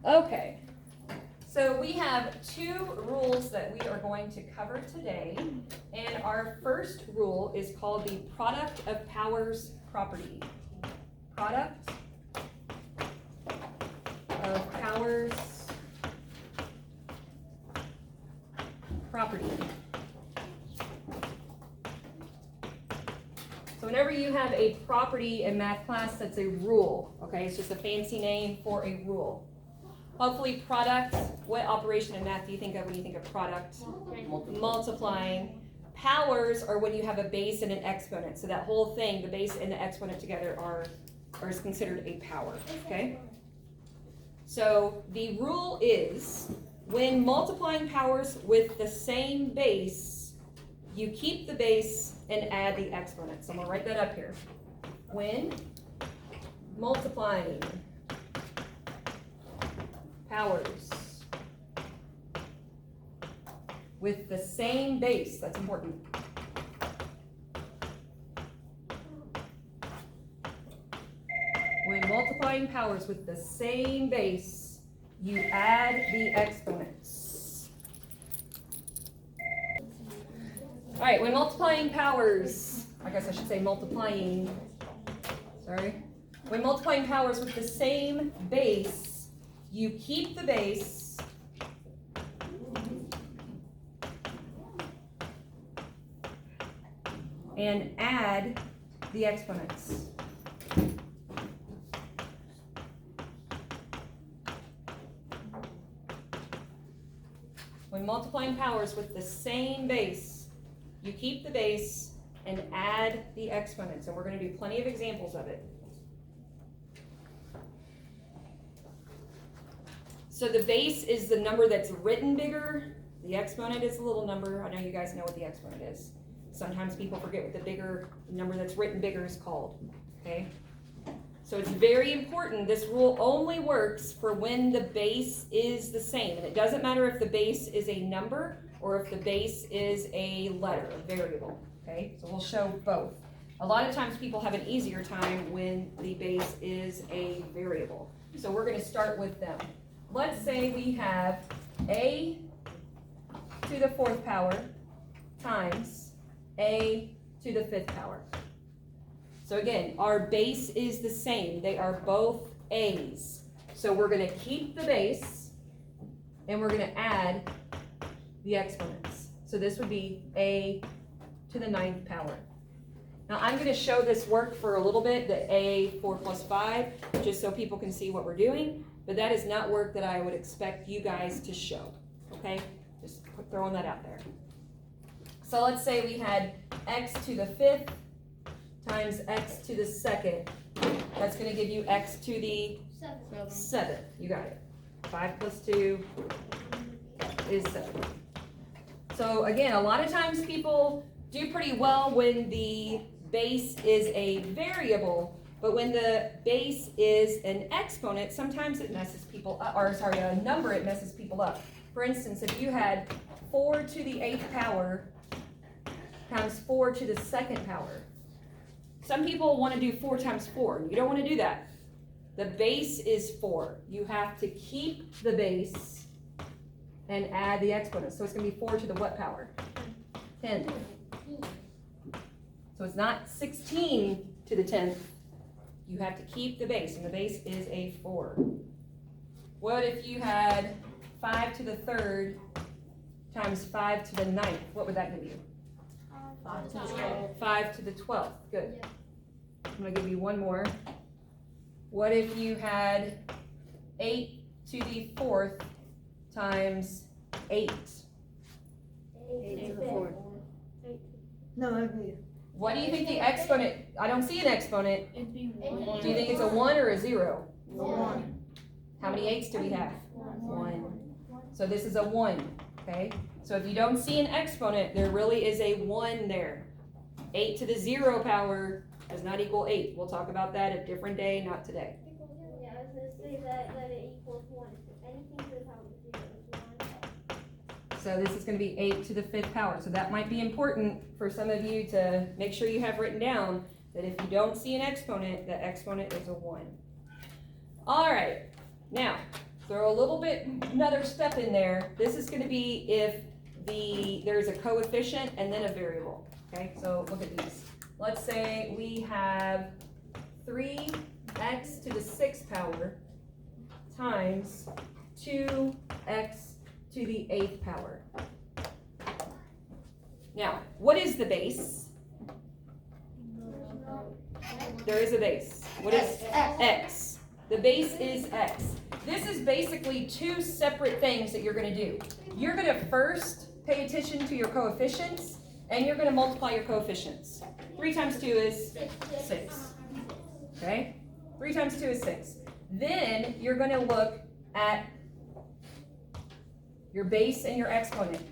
Okay, so we have two rules that we are going to cover today, and our first rule is called the product of powers property. Product of powers property. So whenever you have a property in math class, that's a rule, okay? It's just a fancy name for a rule. Hopefully product, what operation in math do you think of when you think of product? Multiplying. Powers are when you have a base and an exponent. So that whole thing, the base and the exponent together is considered a power, okay? So the rule is, when multiplying powers with the same base, you keep the base and add the exponent. So I'm gonna write that up here. When multiplying powers with the same base, that's important. When multiplying powers with the same base, you add the exponents. All right, when multiplying powers, I guess I should say multiplying, sorry. When multiplying powers with the same base, you keep the base and add the exponents. When multiplying powers with the same base, you keep the base and add the exponents. And we're going to do plenty of examples of it. So the base is the number that's written bigger. The exponent is a little number. I know you guys know what the exponent is. Sometimes people forget what the bigger number that's written bigger is called. Okay? So it's very important. This rule only works for when the base is the same. And it doesn't matter if the base is a number or if the base is a letter, a variable. Okay? So we'll show both. A lot of times people have an easier time when the base is a variable. So we're going to start with them. Let's say we have a to the fourth power times a to the fifth power. So again, our base is the same. They are both a's. So we're going to keep the base and we're going to add the exponents. So this would be a to the ninth power. Now I'm going to show this work for a little bit, the a 4 plus 5, just so people can see what we're doing. But that is not work that I would expect you guys to show, okay? Just throwing that out there. So let's say we had x to the fifth times x to the second. That's going to give you x to the seventh. You got it. 5 plus 2 is 7. So again, a lot of times people do pretty well when the base is a variable. But when the base is an exponent, sometimes it messes people up, or sorry, a number, it messes people up. For instance, if you had 4 to the 8th power times 4 to the second power, some people want to do 4 times 4. You don't want to do that. The base is 4. You have to keep the base and add the exponents. So it's going to be 4 to the what power? 10. So it's not 16 to the 10th. You have to keep the base, and the base is a 4. What if you had 5 to the third times 5 to the ninth? What would that give you? 5 to the 12th. 5 to the 12th. Good. Yeah. I'm going to give you one more. What if you had 8 to the fourth times 8? 8 to the 4th. No, I agree. What do you think the exponent? I don't see an exponent. It'd be 1. Do you think it's a 1 or a 0? 1. How many 8s do we have? 1. So this is a 1, okay? So if you don't see an exponent, there really is a 1 there. 8 to the 0 power does not equal 8. We'll talk about that a different day, not today. Yeah, I was going to say that it equals 1. Anything to the power of 0 is 1. So this is going to be 8 to the 5th power. So that might be important for some of you to make sure you have written down that if you don't see an exponent, the exponent is a 1. All right. Now, throw a little bit, another step in there. This is gonna be if there's a coefficient and then a variable, okay? So look at these. Let's say we have 3x to the 6th power times 2x to the 8th power. Now, what is the base? There is a base. What is x? The base is x. This is basically two separate things that you're gonna do. You're gonna first pay attention to your coefficients, and you're gonna multiply your coefficients. 3 times 2 is 6, okay? 3 times 2 is 6. Then you're gonna look at your base and your exponent.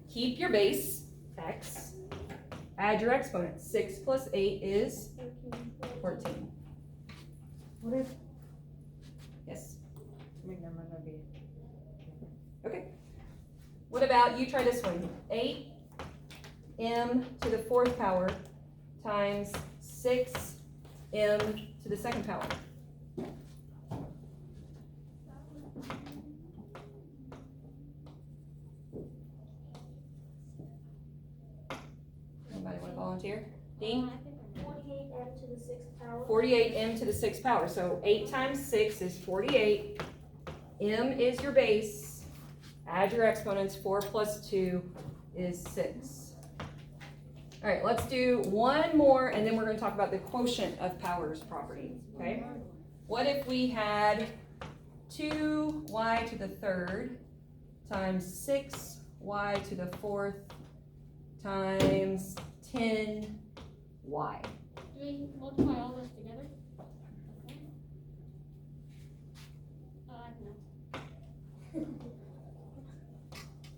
Keep your base, x, add your exponent. 6 plus 8 is 14. What if? Yes. Wait, no, I'm not gonna be. Okay. What about, you try this one. 8m to the 4th power times 6m to the 2nd power. Anybody want to volunteer? Dean? 48m to the 6th power. 48m to the 6th power. So 8 times 6 is 48. M is your base. Add your exponents. 4 plus 2 is 6. All right, let's do one more, and then we're going to talk about the quotient of powers property, okay? What if we had 2y to the 3rd times 6y to the 4th times 10y? Do we multiply all this together? Okay. I don't know.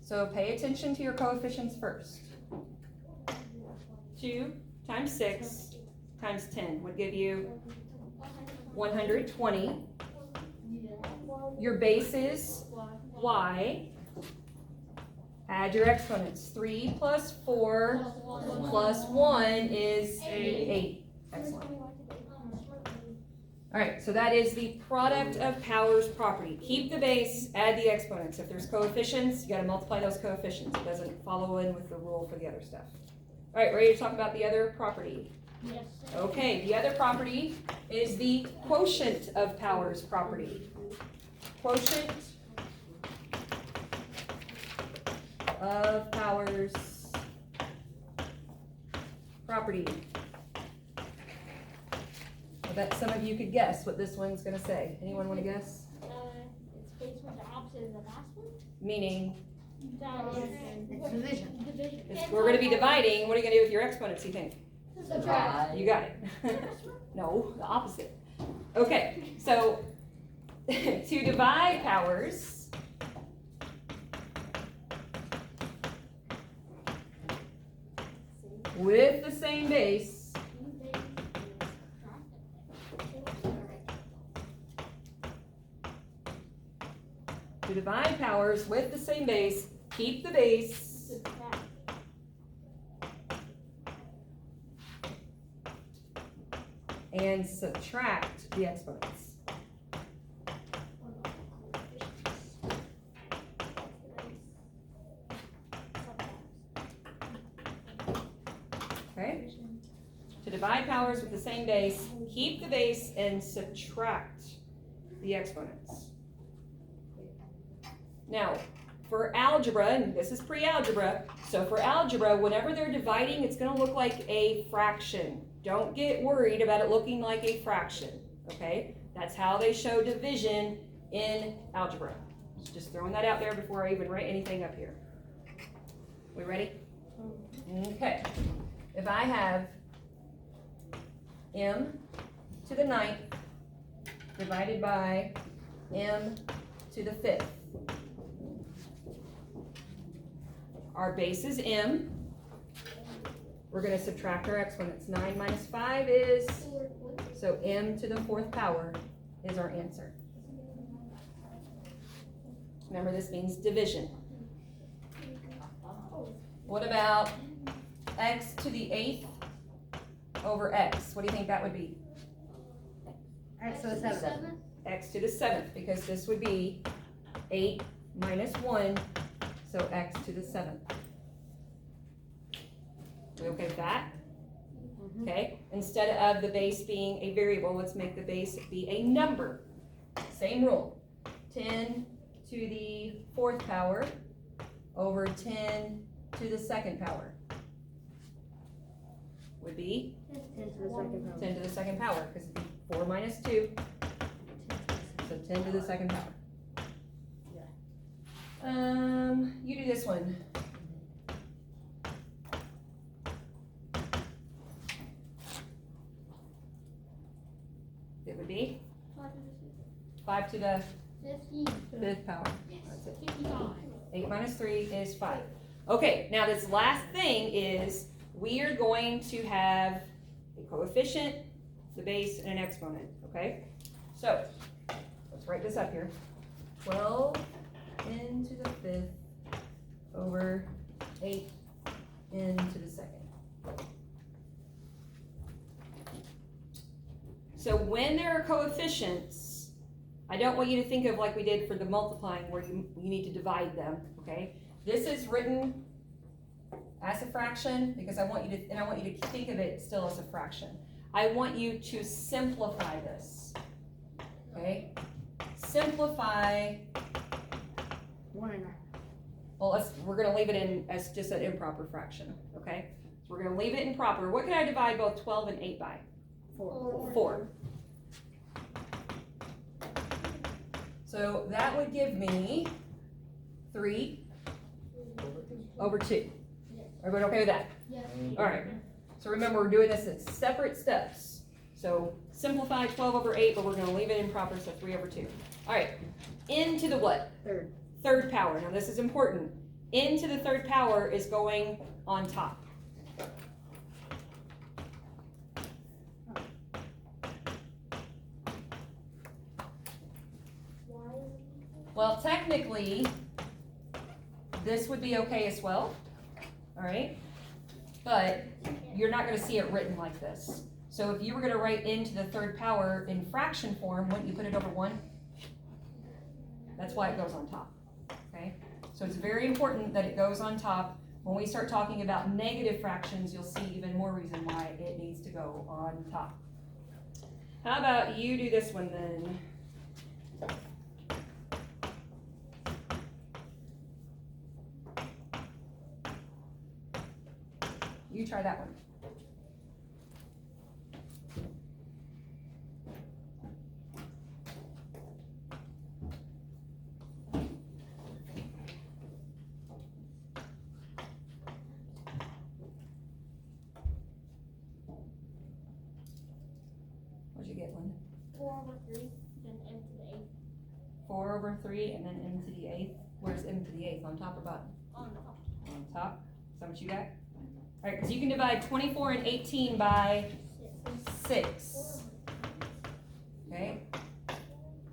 So pay attention to your coefficients first. 2 times 6 times 10 would give you 120. Your base is y. Add your exponents. 3 plus 4 plus 1 is 8. Excellent. All right, so that is the product of powers property. Keep the base, add the exponents. If there's coefficients, you gotta multiply those coefficients. It doesn't follow in with the rule for the other stuff. All right, ready to talk about the other property? Yes. Okay, the other property is the quotient of powers property. Quotient of powers property. I bet some of you could guess what this one's gonna say. Anyone wanna guess? It's basically the opposite of the last one. Meaning, It's division. if we're gonna be dividing, what are you gonna do with your exponents, you think? Subtract. You got it. No, the opposite. Okay, so to divide powers, with the same base, to divide powers with the same base, keep the base, and subtract the exponents. Okay? To divide powers with the same base, keep the base and subtract the exponents. Now, for algebra, and this is pre-algebra, so for algebra, whenever they're dividing, it's gonna look like a fraction. Don't get worried about it looking like a fraction, okay? That's how they show division in algebra. Just throwing that out there before I even write anything up here. We ready? Okay. If I have m to the 9th divided by m to the 5th. Our base is m. We're going to subtract our exponents. 9 minus 5 is, so m to the 4th power is our answer. Remember, this means division. What about x to the 8th over x? What do you think that would be? X to the 7th. X to the 7th, because this would be 8 minus 1, so x to the 7th. We okay with that? Okay, instead of the base being a variable, let's make the base be a number. Same rule. 10 to the 4th power over 10 to the 2nd power would be 10 to the 2nd power. 10 to the 2nd power, because it'd be 4 minus 2, so 10 to the 2nd power. You do this one. It would be 5 to the 15. 5th power. Yes. That's it. 55. 8 minus 3 is 5. Okay, now this last thing is we are going to have a coefficient, the base, and an exponent, okay? So, let's write this up here. 12 n to the 5th over 8 n to the 2nd. So when there are coefficients, I don't want you to think of like we did for the multiplying where you need to divide them, okay? This is written as a fraction because I want you to think of it still as a fraction. I want you to simplify this, okay? Simplify, well, we're gonna leave it in as just an improper fraction, okay? So we're gonna leave it in proper. What can I divide both 12 and 8 by? 4. So that would give me 3 over 2. Everybody okay with that? Yes. All right. So remember, we're doing this in separate steps. So simplify 12 over 8, but we're going to leave it in proper, so 3 over 2. All right. N to the what? Third power. Now this is important. N to the 3rd power is going on top. Well, technically, this would be okay as well, all right? But you're not gonna see it written like this. So if you were gonna write n to the 3rd power in fraction form, wouldn't you put it over 1? That's why it goes on top, okay? So it's very important that it goes on top. When we start talking about negative fractions, you'll see even more reason why it needs to go on top. How about you do this one then? You try that one. What'd you get, Linda? 4 over 3, then m to the 8th. 4 over 3 and then m to the 8th. Where's m to the 8th? On top or bottom? On top. On top. Is that what you got? All right, because you can divide 24 and 18 by 6. Okay?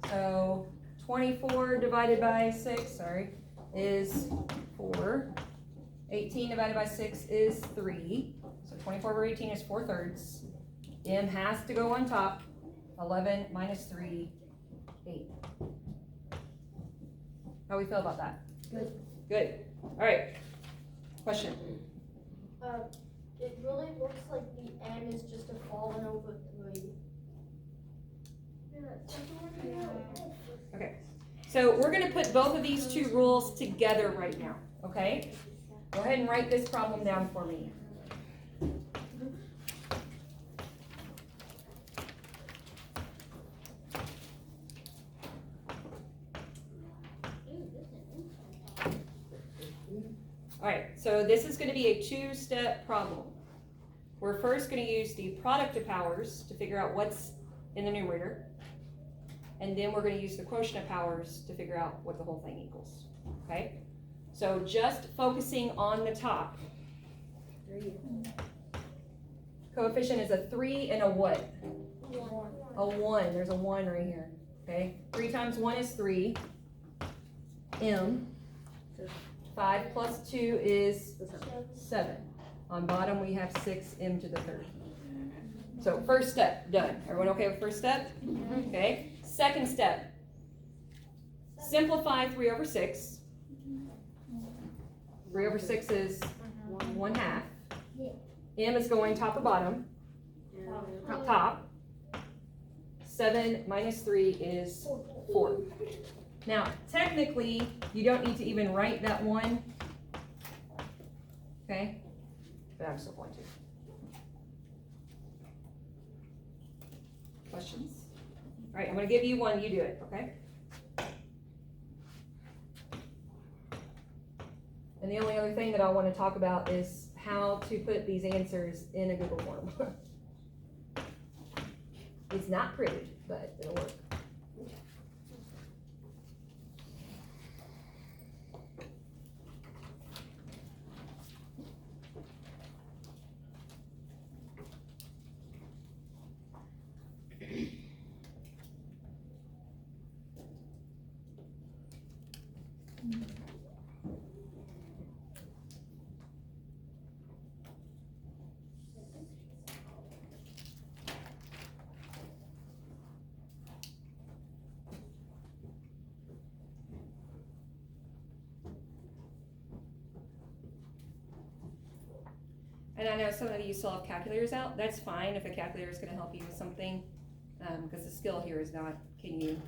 So 24 divided by 6, is 4. 18 divided by 6 is 3. So 24 over 18 is 4/3. M has to go on top. 11 minus 3, 8. How we feel about that? Good. Good. All right. Question. It really looks like the n is just a fallen over 3. Okay. So we're going to put both of these two rules together right now. Okay? Go ahead and write this problem down for me. All right, so this is going to be a 2-step problem. We're first going to use the product of powers to figure out what's in the numerator. And then we're going to use the quotient of powers to figure out what the whole thing equals. Okay? So just focusing on the top. 3. Coefficient is a 3 and a what? 1. A 1. There's a 1 right here. Okay? 3 times 1 is 3. M. 5 plus 2 is 7. On bottom we have 6m to the 3rd. So first step, done. Everyone okay with first step? Okay. Second step. Simplify 3 over 6. 3 over 6 is 1/2. M is going top or bottom? Top. 7 minus 3 is 4. Now, technically, you don't need to even write that 1. Okay? But I'm still going to. Questions? All right, I'm going to give you one, you do it, okay? And the only other thing that I want to talk about is how to put these answers in a Google form. It's not pretty, but it'll work. And I know some of you still have calculators out. That's fine if a calculator is going to help you with something, because the skill here is not, can you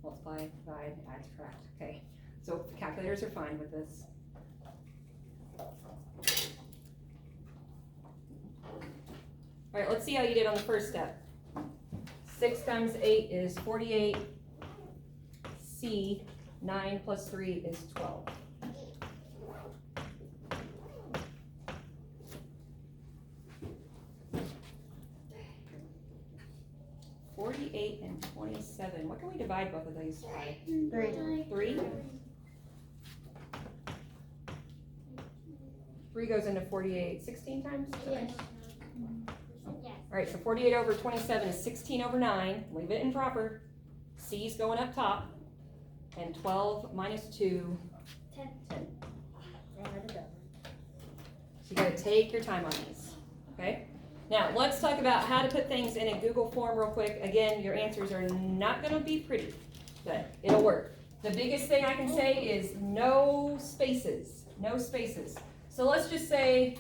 multiply, divide, add, subtract. Okay, so calculators are fine with this. All right, let's see how you did on the first step. 6 times 8 is 48. C, 9 plus 3 is 12. And 27. What can we divide both of these by? 3. 3 goes into 48 16 times? Yes. Alright, so 48 over 27 is 16 over 9. Leave it in proper. C's going up top. And 12 minus 2, 10. So you gotta take your time on these. Okay? Now, let's talk about how to put things in a Google form real quick. Again, your answers are not going to be pretty, but it'll work. The biggest thing I can say is no spaces. No spaces. So let's just say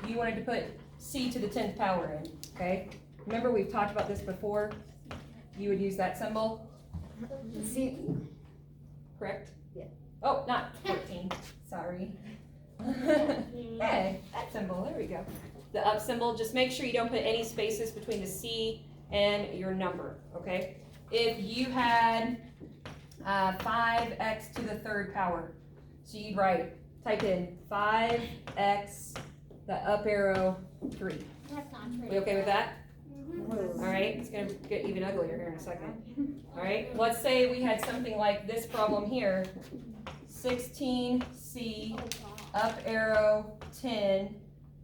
you wanted to put C to the 10th power in, okay? Remember we've talked about this before. You would use that symbol. C. Correct? Yeah. Oh, not 14. Sorry. Hey, that symbol. There we go. The up symbol, just make sure you don't put any spaces between the C and your number, okay? If you had 5x to the 3rd power, so you'd type in 5x, the up arrow, 3. That's not true. We okay with that? All right, it's gonna get even uglier here in a second. All right, let's say we had something like this problem here, 16C, up arrow, 10,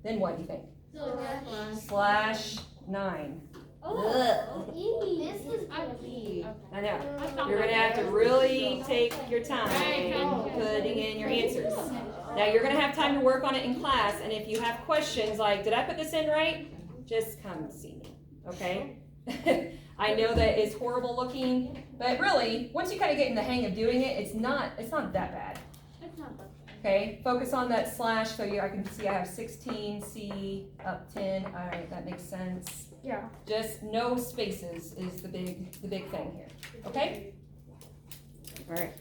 then what do you think? Slash 9. This is I know. You're gonna have to really take your time putting in your answers. Now you're gonna have time to work on it in class, and if you have questions like, did I put this in right? Just come see me, okay? I know that it's horrible looking, but really, once you kind of get in the hang of doing it, it's not that bad. It's not that. Okay, focus on that slash so I can see I have 16, C, up 10. All right, that makes sense. Yeah. Just no spaces is the big thing here. Okay? All right.